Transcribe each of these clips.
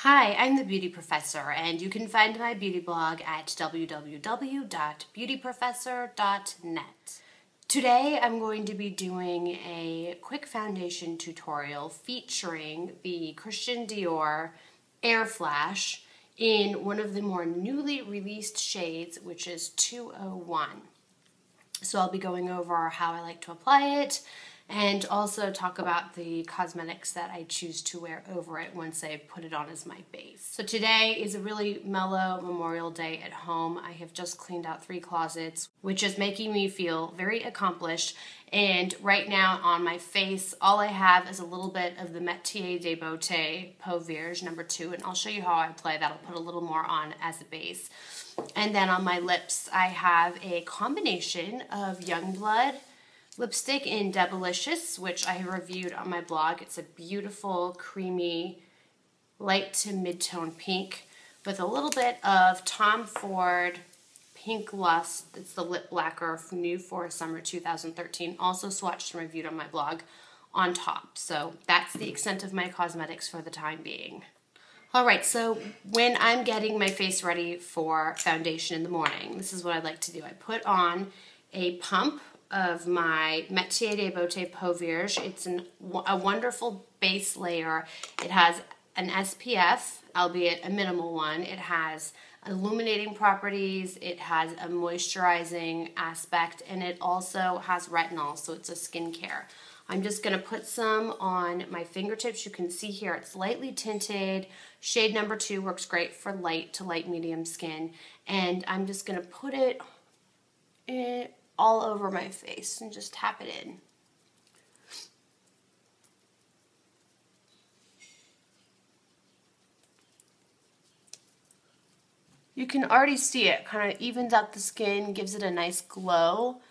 Hi, I'm the Beauty Professor, and you can find my beauty blog at www.beautyprofessor.net. Today I'm going to be doing a quick foundation tutorial featuring the Christian Dior Airflash in one of the more newly released shades, which is 201. So I'll be going over how I like to apply it, and also talk about the cosmetics that I choose to wear over it once I put it on as my base. So today is a really mellow Memorial Day at home. I have just cleaned out 3 closets, which is making me feel very accomplished. And right now on my face, all I have is a little bit of the NARS Peau Vierge number 2, and I'll show you how I apply that. I'll put a little more on as a base. And then on my lips, I have a combination of Youngblood lipstick in Delicious, which I have reviewed on my blog. It's a beautiful, creamy, light to mid-tone pink with a little bit of Tom Ford Pink Lust. It's the lip lacquer new for summer 2013. Also swatched and reviewed on my blog on top. So that's the extent of my cosmetics for the time being. Alright, so when I'm getting my face ready for foundation in the morning, this is what I like to do. I put on a pump of my NARS Peau Vierge. It's a wonderful base layer. It has an SPF, albeit a minimal one. It has illuminating properties, it has a moisturizing aspect, and it also has retinol, so it's a skincare. I'm just going to put some on my fingertips. You can see here it's lightly tinted. Shade number 2 works great for light to light medium skin. And I'm just going to put it all over my face and just tap it in. You can already see it kind of evens out the skin, gives it a nice glow,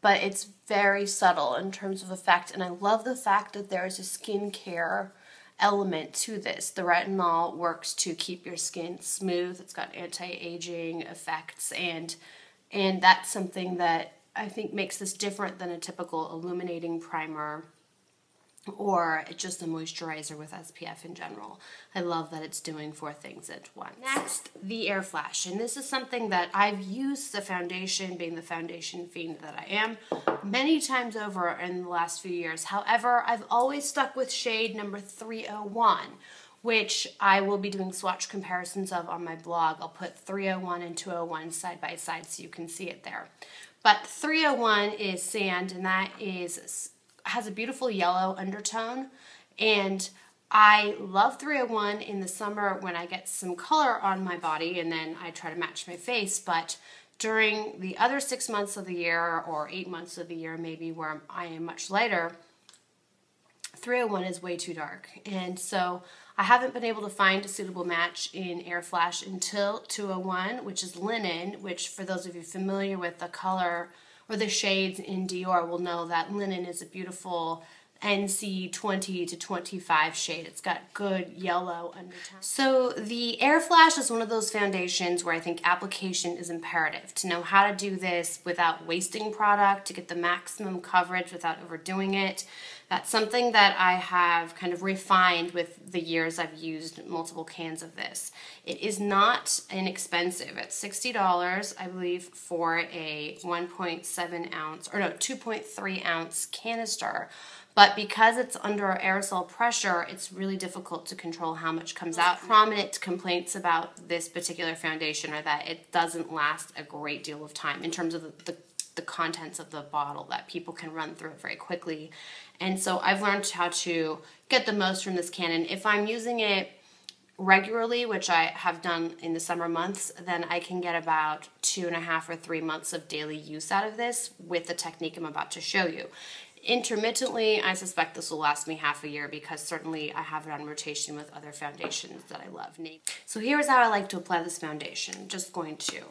but it's very subtle in terms of effect, and I love the fact that there is a skincare element to this. The retinol works to keep your skin smooth. It's got anti-aging effects, and that's something that I think makes this different than a typical illuminating primer or just a moisturizer with SPF in general. I love that it's doing 4 things at once. Next, the Airflash, and this is something that I've used the foundation, being the foundation fiend that I am, many times over in the last few years. However, I've always stuck with shade number 301, which I will be doing swatch comparisons of on my blog. I'll put 301 and 201 side by side so you can see it there. But 301 is sand, and that has a beautiful yellow undertone, and I love 301 in the summer when I get some color on my body and then I try to match my face, but during the other 6 months of the year, or 8 months of the year maybe, where I am much lighter, 301 is way too dark, and so I haven't been able to find a suitable match in Airflash until 201, which is linen, which for those of you familiar with the color or the shades in Dior will know that linen is a beautiful NC 20 to 25 shade. It's got good yellow undertone. So the Airflash is one of those foundations where I think application is imperative. To know how to do this without wasting product, to get the maximum coverage without overdoing it. That's something that I have kind of refined with the years I've used multiple cans of this. It is not inexpensive. It's $60, I believe, for a 1.7 ounce, or no, 2.3 ounce canister. But because it's under aerosol pressure, it's really difficult to control how much comes out. Prominent complaints about this particular foundation are that it doesn't last a great deal of time in terms of the contents of the bottle, that people can run through it very quickly. And so I've learned how to get the most from this can. And if I'm using it regularly, which I have done in the summer months, then I can get about 2.5 or 3 months of daily use out of this with the technique I'm about to show you. Intermittently, I suspect this will last me half a year because certainly I have it on rotation with other foundations that I love. So here's how I like to apply this foundation. Just going to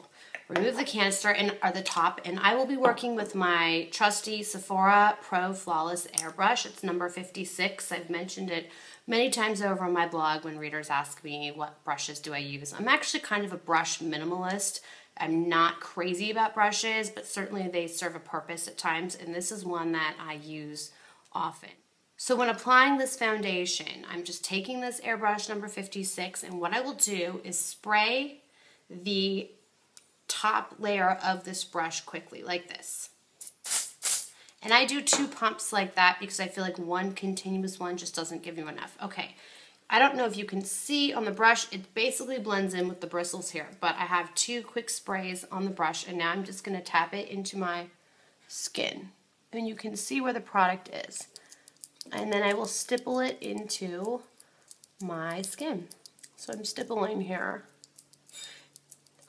remove the canister or the top, and I will be working with my trusty Sephora Pro Flawless Airbrush. It's number 56. I've mentioned it many times over on my blog when readers ask me what brushes do I use. I'm actually kind of a brush minimalist. I'm not crazy about brushes, but certainly they serve a purpose at times, and this is one that I use often. So when applying this foundation, I'm just taking this Airbrush number 56, and what I will do is spray the top layer of this brush quickly, like this. And I do 2 pumps like that because I feel like one continuous one just doesn't give you enough. Okay, I don't know if you can see on the brush, it basically blends in with the bristles here, but I have 2 quick sprays on the brush, and now I'm just going to tap it into my skin. And you can see where the product is. And then I will stipple it into my skin. So I'm stippling here.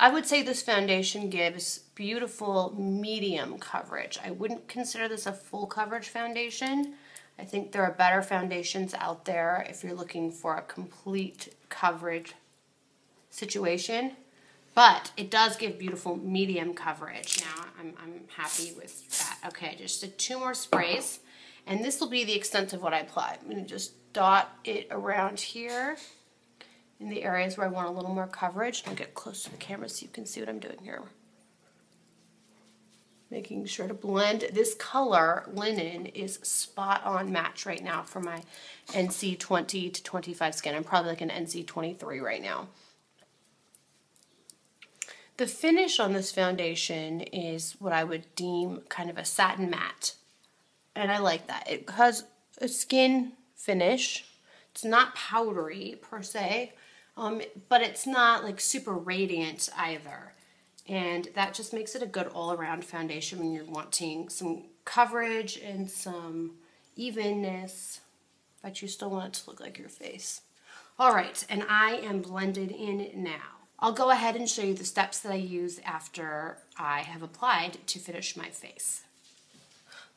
I would say this foundation gives beautiful medium coverage. I wouldn't consider this a full coverage foundation. I think there are better foundations out there if you're looking for a complete coverage situation. But it does give beautiful medium coverage. Now I'm happy with that. Okay, just did 2 more sprays. And this will be the extent of what I apply. I'm going to just dot it around here in the areas where I want a little more coverage. I'll get close to the camera so you can see what I'm doing here. Making sure to blend. This color, linen, is spot on match right now for my NC 20 to 25 skin. I'm probably like an NC 23 right now. The finish on this foundation is what I would deem kind of a satin matte. And I like that. It has a skin finish. It's not powdery per se, but it's not like super radiant either. And that just makes it a good all-around foundation when you're wanting some coverage and some evenness, but you still want it to look like your face. All right, and I am blended in now. I'll go ahead and show you the steps that I use after I have applied to finish my face.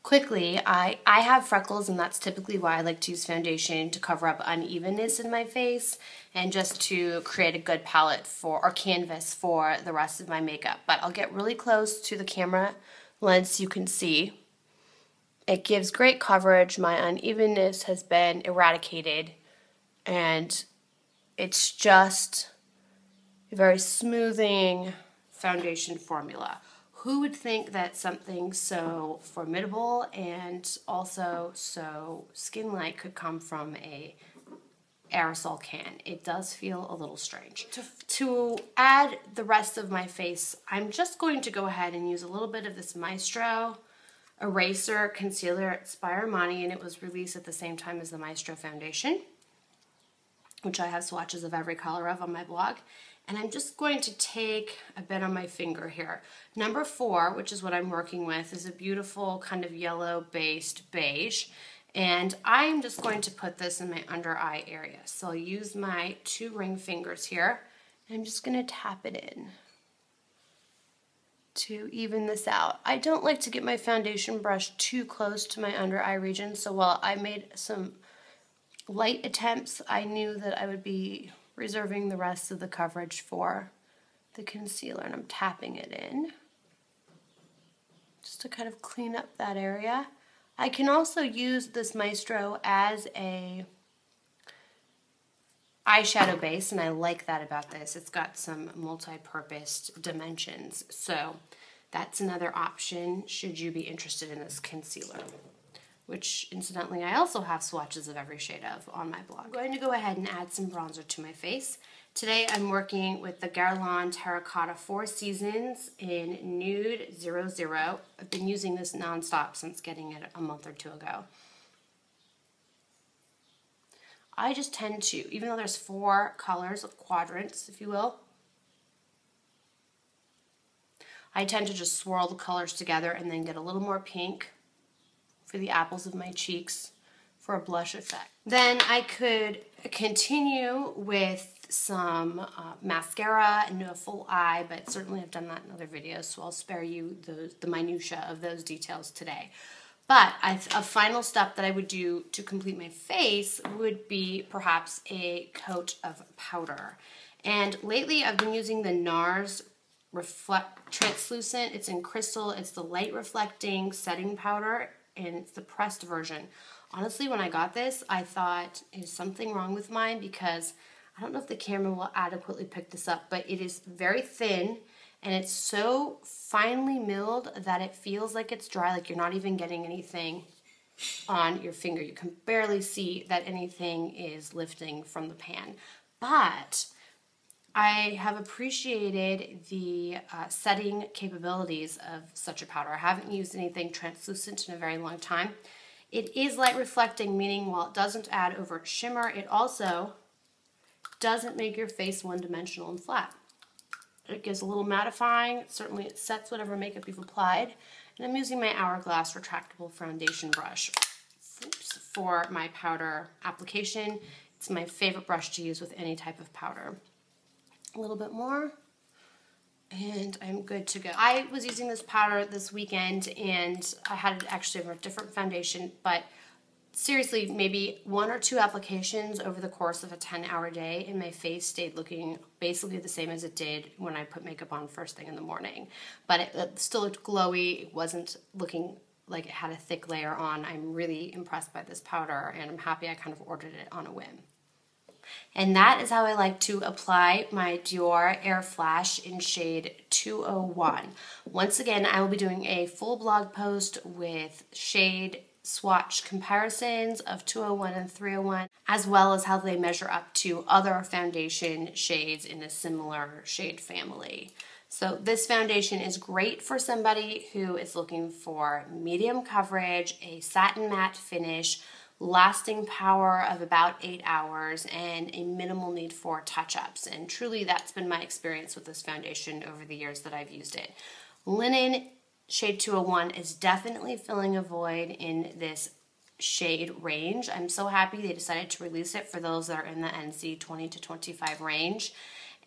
Quickly, I have freckles, and that's typically why I like to use foundation to cover up unevenness in my face and just to create a good palette for, or canvas for, the rest of my makeup. But I'll get really close to the camera lens so you can see. It gives great coverage. My unevenness has been eradicated, and it's just a very smoothing foundation formula. Who would think that something so formidable and also so skin-like could come from a aerosol can? It does feel a little strange. To add the rest of my face, I'm just going to go ahead and use a little bit of this Maestro Eraser Concealer. It's by Armani, and it was released at the same time as the Maestro Foundation, which I have swatches of every color of on my blog. And I'm just going to take a bit on my finger here. Number 4, which is what I'm working with, is a beautiful kind of yellow-based beige. And I'm just going to put this in my under eye area. So I'll use my 2 ring fingers here, and I'm just going to tap it in to even this out. I don't like to get my foundation brush too close to my under eye region, so while I made some light attempts, I knew that I would be reserving the rest of the coverage for the concealer, and I'm tapping it in just to kind of clean up that area. I can also use this Maestro as a eyeshadow base, and I like that about this. It's got some multi-purpose dimensions, so that's another option should you be interested in this concealer, which incidentally I also have swatches of every shade of on my blog. I'm going to go ahead and add some bronzer to my face. Today I'm working with the Guerlain Terracotta 4 Seasons in Nude 00. I've been using this nonstop since getting it a month or 2 ago. I just tend to, even though there's 4 colors of quadrants, if you will, I tend to just swirl the colors together and then get a little more pink for the apples of my cheeks for a blush effect. Then I could continue with some mascara and do a full eye, but certainly I've done that in other videos, so I'll spare you the minutia of those details today. But a final step that I would do to complete my face would be perhaps a coat of powder. And lately I've been using the NARS Translucent. It's in crystal. It's the light reflecting setting powder, and it's the pressed version. Honestly, when I got this, I thought, is something wrong with mine? Because I don't know if the camera will adequately pick this up, but it is very thin, and it's so finely milled that it feels like it's dry, like you're not even getting anything on your finger. You can barely see that anything is lifting from the pan. But I have appreciated the setting capabilities of such a powder. I haven't used anything translucent in a very long time. It is light reflecting, meaning while it doesn't add overt shimmer, it also doesn't make your face one-dimensional and flat. It gives a little mattifying. Certainly it sets whatever makeup you've applied. And I'm using my Hourglass retractable foundation brush for my powder application. It's my favorite brush to use with any type of powder. A little bit more, and I'm good to go. I was using this powder this weekend, and I had actually a different foundation, but seriously, maybe 1 or 2 applications over the course of a 10-hour day, and my face stayed looking basically the same as it did when I put makeup on first thing in the morning. But it still looked glowy. It wasn't looking like it had a thick layer on. I'm really impressed by this powder, and I'm happy I kind of ordered it on a whim. And that is how I like to apply my Dior Airflash in shade 201. Once again, I will be doing a full blog post with shade swatch comparisons of 201 and 301, as well as how they measure up to other foundation shades in a similar shade family. So this foundation is great for somebody who is looking for medium coverage, a satin matte finish, lasting power of about 8 hours, and a minimal need for touch-ups. And truly that's been my experience with this foundation over the years that I've used it. Linen shade 201 is definitely filling a void in this shade range. I'm so happy they decided to release it for those that are in the NC 20 to 25 range.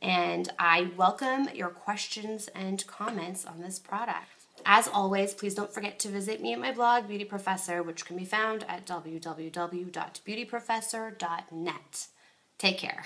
And I welcome your questions and comments on this product. As always, please don't forget to visit me at my blog, Beauty Professor, which can be found at www.beautyprofessor.net. Take care.